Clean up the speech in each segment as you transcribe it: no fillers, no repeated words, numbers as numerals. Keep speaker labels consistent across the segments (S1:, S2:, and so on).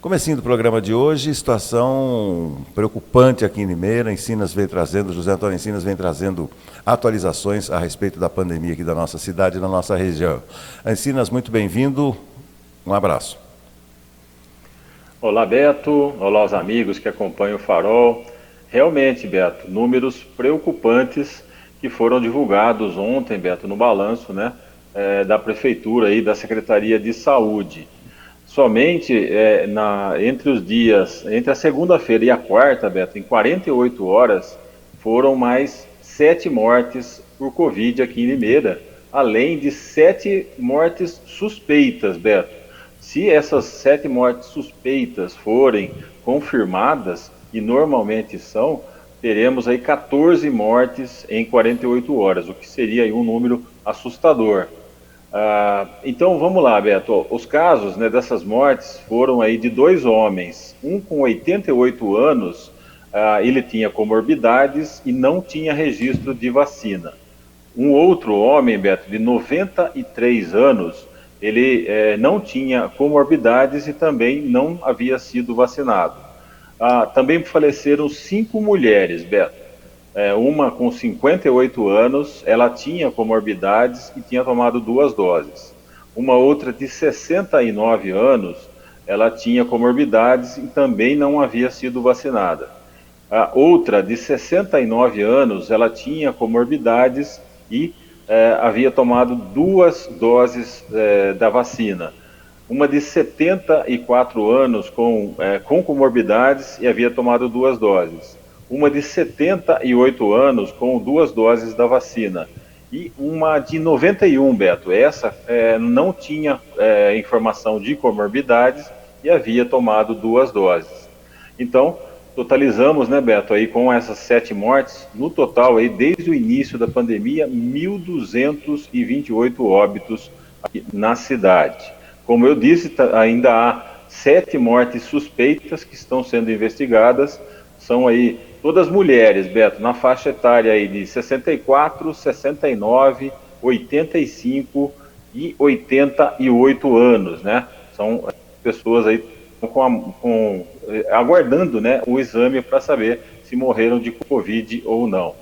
S1: Comecinho do programa de hoje, situação preocupante aqui em Limeira. Ensinas vem trazendo, José Antônio Ensinas vem trazendo atualizações a respeito da pandemia aqui da nossa cidade e da nossa região. Ensinas, muito bem-vindo, um abraço.
S2: Olá, Beto, olá aos amigos que acompanham o Farol. Realmente, Beto, números preocupantes que foram divulgados ontem, Beto, no balanço, né, da Prefeitura e da Secretaria de Saúde. Somente entre a segunda-feira e a quarta, Beto, em 48 horas, foram mais 7 mortes por Covid aqui em Limeira, além de 7 mortes suspeitas, Beto. Se essas 7 mortes suspeitas forem confirmadas, e normalmente são, teremos aí 14 mortes em 48 horas, o que seria aí um número assustador. Então vamos lá, Beto. Os casos, né, dessas mortes foram aí de 2 homens, um com 88 anos, ele tinha comorbidades e não tinha registro de vacina. Um outro homem, Beto, de 93 anos, ele não tinha comorbidades e também não havia sido vacinado. Também faleceram 5 mulheres, Beto. Uma com 58 anos, ela tinha comorbidades e tinha tomado 2 doses. Uma outra de 69 anos, ela tinha comorbidades e também não havia sido vacinada. A outra de 69 anos, ela tinha comorbidades e havia tomado 2 doses da vacina. Uma de 74 anos com comorbidades e havia tomado 2 doses. Uma de 78 anos com 2 doses da vacina. E uma de 91, Beto. Essa não tinha informação de comorbidades e havia tomado 2 doses. Então, totalizamos, né, Beto, aí com essas 7 mortes, no total, aí, desde o início da pandemia, 1.228 óbitos aqui na cidade. Como eu disse, ainda há 7 mortes suspeitas que estão sendo investigadas, são aí todas mulheres, Beto, na faixa etária aí de 64, 69, 85 e 88 anos, né? São pessoas aí aguardando, né, o exame para saber se morreram de Covid ou não.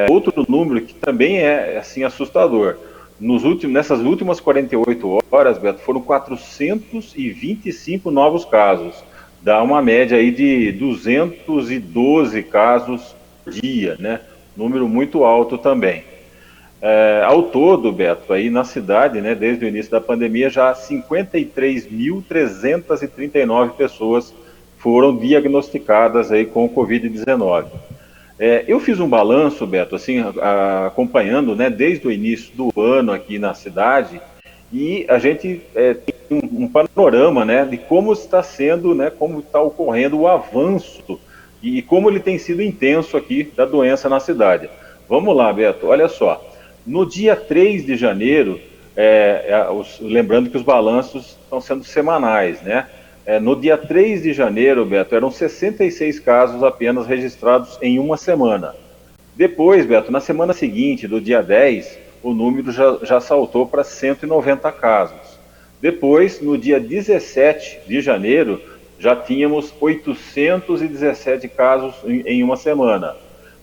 S2: Outro número que também é assim assustador. Nessas últimas 48 horas, Beto, foram 425 novos casos. Dá uma média aí de 212 casos por dia, né? Número muito alto também. Ao todo, Beto, aí na cidade, né, desde o início da pandemia, já 53.339 pessoas foram diagnosticadas aí com o Covid-19. Eu fiz um balanço, Beto, assim, acompanhando, né, desde o início do ano aqui na cidade, e a gente tem um panorama, né, de como está sendo, né, como está ocorrendo o avanço e como ele tem sido intenso aqui da doença na cidade. Vamos lá, Beto, olha só. No dia 3 de janeiro, lembrando que os balanços estão sendo semanais, né? No dia 3 de janeiro, Beto, eram 66 casos apenas registrados em uma semana. Depois, Beto, na semana seguinte, do dia 10, o número já saltou para 190 casos. Depois, no dia 17 de janeiro, já tínhamos 817 casos em uma semana.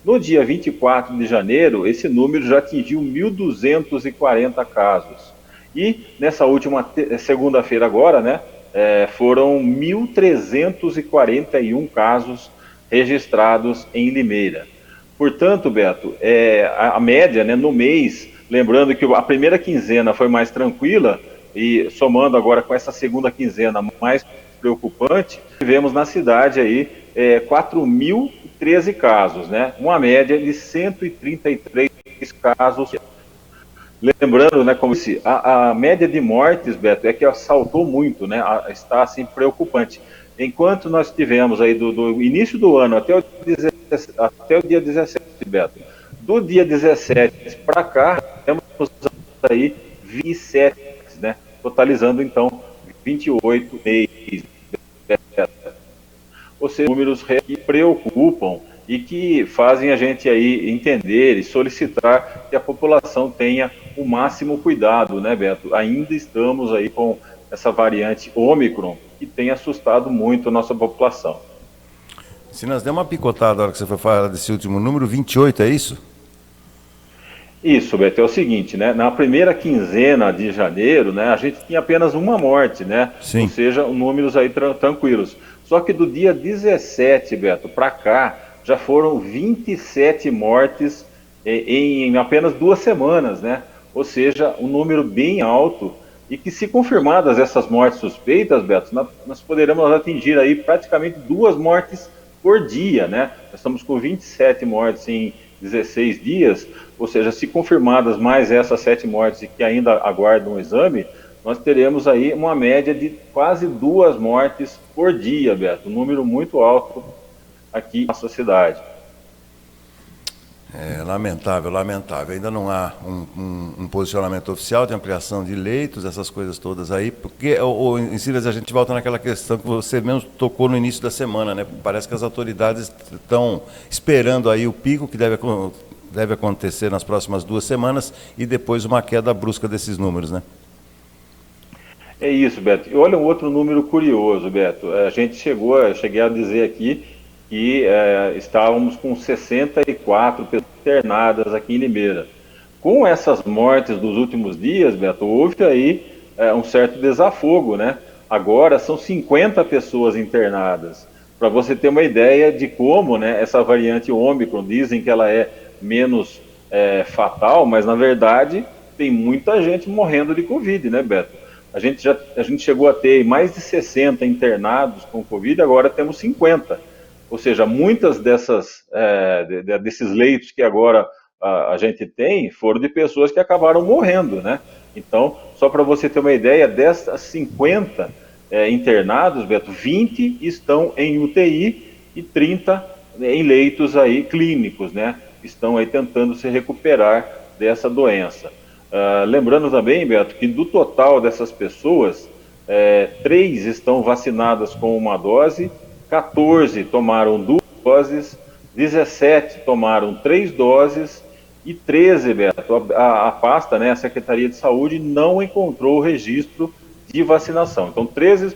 S2: No dia 24 de janeiro, esse número já atingiu 1.240 casos. E nessa última segunda-feira agora, né, foram 1.341 casos registrados em Limeira. Portanto, Beto, a média, né, no mês, lembrando que a primeira quinzena foi mais tranquila, e somando agora com essa segunda quinzena mais preocupante, tivemos na cidade aí 4.013 casos, né? Uma média de 133 casos. Lembrando, né, como disse, a média de mortes, Beto, é que saltou muito, né? Está assim preocupante. Enquanto nós tivemos aí do início do ano até o dia 17, Beto, do dia 17 para cá, temos aí 27, né? Totalizando então 28 meses. Ou seja, números que preocupam e que fazem a gente aí entender e solicitar que a população tenha o máximo cuidado, né, Beto? Ainda estamos aí com essa variante Ômicron que tem assustado muito a nossa população.
S1: Se nós demos uma picotada na hora que você foi falar desse último número, 28, é isso?
S2: Isso, Beto, é o seguinte, né? Na primeira quinzena de janeiro, né, a gente tinha apenas uma morte, né?
S1: Sim.
S2: Ou seja, números aí tranquilos. Só que do dia 17, Beto, para cá, já foram 27 mortes em apenas 2 semanas, né? Ou seja, um número bem alto e que, se confirmadas essas mortes suspeitas, Beto, nós poderemos atingir aí praticamente 2 mortes por dia, né? Nós estamos com 27 mortes em 16 dias, ou seja, se confirmadas mais essas 7 mortes que ainda aguardam o exame, nós teremos aí uma média de quase 2 mortes por dia, Beto, um número muito alto aqui na nossa cidade.
S1: É lamentável, lamentável. Ainda não há um posicionamento oficial de ampliação de leitos, essas coisas todas aí, porque, em Silas, a gente volta naquela questão que você mesmo tocou no início da semana, né? Parece que as autoridades estão esperando aí o pico que deve acontecer nas próximas 2 semanas e depois uma queda brusca desses números, né?
S2: É isso, Beto. E olha um outro número curioso, Beto. Cheguei a dizer aqui que estávamos com 64 pessoas internadas aqui em Limeira. Com essas mortes dos últimos dias, Beto, houve aí um certo desafogo, né? Agora são 50 pessoas internadas. Para você ter uma ideia de como, né, essa variante Ômicron, dizem que ela é menos fatal, mas na verdade tem muita gente morrendo de Covid, né, Beto? A gente chegou a ter mais de 60 internados com Covid, agora temos 50. Ou seja, muitas desses leitos que agora a gente tem foram de pessoas que acabaram morrendo, né? Então, só para você ter uma ideia, dessas 50 internados, Beto, 20 estão em UTI e 30 em leitos aí clínicos, né? Estão aí tentando se recuperar dessa doença. Lembrando também, Beto, que do total dessas pessoas, 3 estão vacinadas com uma dose, 14 tomaram 2 doses, 17 tomaram 3 doses e 13, Beto, a pasta, né, a Secretaria de Saúde não encontrou o registro de vacinação. Então, 13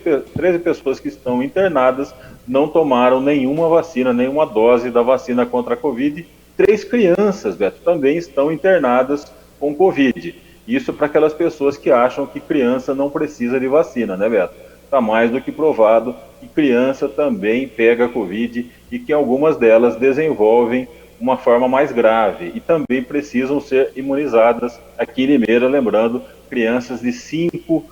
S2: pessoas que estão internadas não tomaram nenhuma vacina, nenhuma dose da vacina contra a Covid. 3 crianças, Beto, também estão internadas com Covid. Isso para aquelas pessoas que acham que criança não precisa de vacina, né, Beto? Está mais do que provado que criança também pega Covid e que algumas delas desenvolvem uma forma mais grave e também precisam ser imunizadas aqui em Limeira. Lembrando, crianças de 5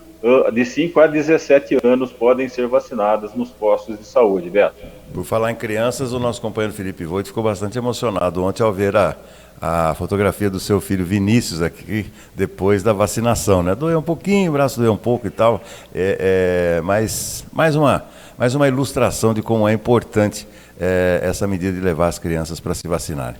S2: a 17 anos podem ser vacinadas nos postos de saúde, Beto.
S1: Por falar em crianças, o nosso companheiro Felipe Voigt ficou bastante emocionado ontem ao ver a fotografia do seu filho Vinícius aqui, depois da vacinação, né? Doeu um pouquinho, o braço doeu um pouco e tal, mas mais uma ilustração de como é importante essa medida de levar as crianças para se vacinarem.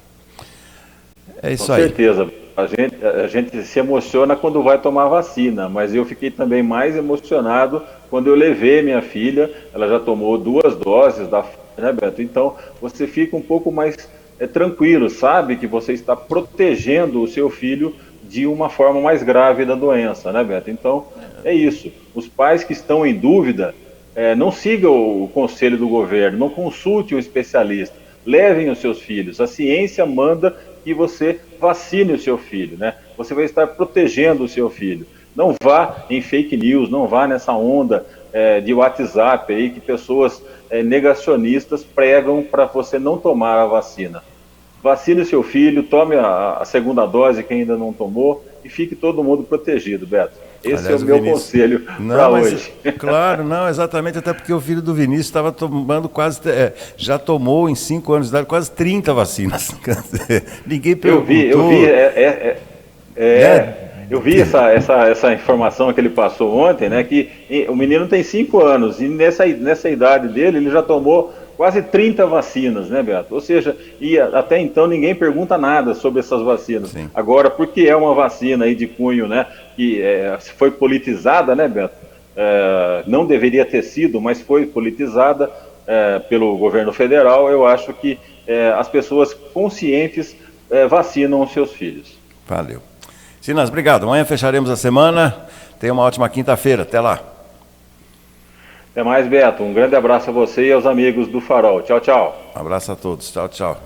S1: É isso aí.
S2: Com certeza. A gente se emociona quando vai tomar vacina, mas eu fiquei também mais emocionado quando eu levei minha filha. Ela já tomou 2 doses né, Beto? Então, você fica um pouco mais tranquilo, sabe que você está protegendo o seu filho de uma forma mais grave da doença, né, Beto? Então, é isso. Os pais que estão em dúvida, não sigam o conselho do governo, não consulte um especialista, levem os seus filhos. A ciência manda que você vacine o seu filho, né? Você vai estar protegendo o seu filho. Não vá em fake news, não vá nessa onda de WhatsApp aí que pessoas negacionistas pregam para você não tomar a vacina. Vacine o seu filho, tome a segunda dose que ainda não tomou e fique todo mundo protegido, Beto. Esse é o meu conselho para hoje.
S1: Claro, não, exatamente, até porque o filho do Vinícius estava tomando quase, já tomou em 5 anos de idade quase 30 vacinas. Ninguém perguntou.
S2: Eu vi essa informação que ele passou ontem, né, que o menino tem 5 anos e nessa idade dele ele já tomou quase 30 vacinas, né, Beto? Ou seja, e até então ninguém pergunta nada sobre essas vacinas.
S1: Sim.
S2: Agora, porque é uma vacina aí de cunho, né, que foi politizada, né, Beto? Não deveria ter sido, mas foi politizada pelo governo federal. Eu acho que as pessoas conscientes vacinam os seus filhos.
S1: Valeu. Silas, obrigado. Amanhã fecharemos a semana. Tenha uma ótima quinta-feira. Até lá.
S2: Até mais, Beto. Um grande abraço a você e aos amigos do Farol. Tchau, tchau.
S1: Um abraço a todos. Tchau, tchau.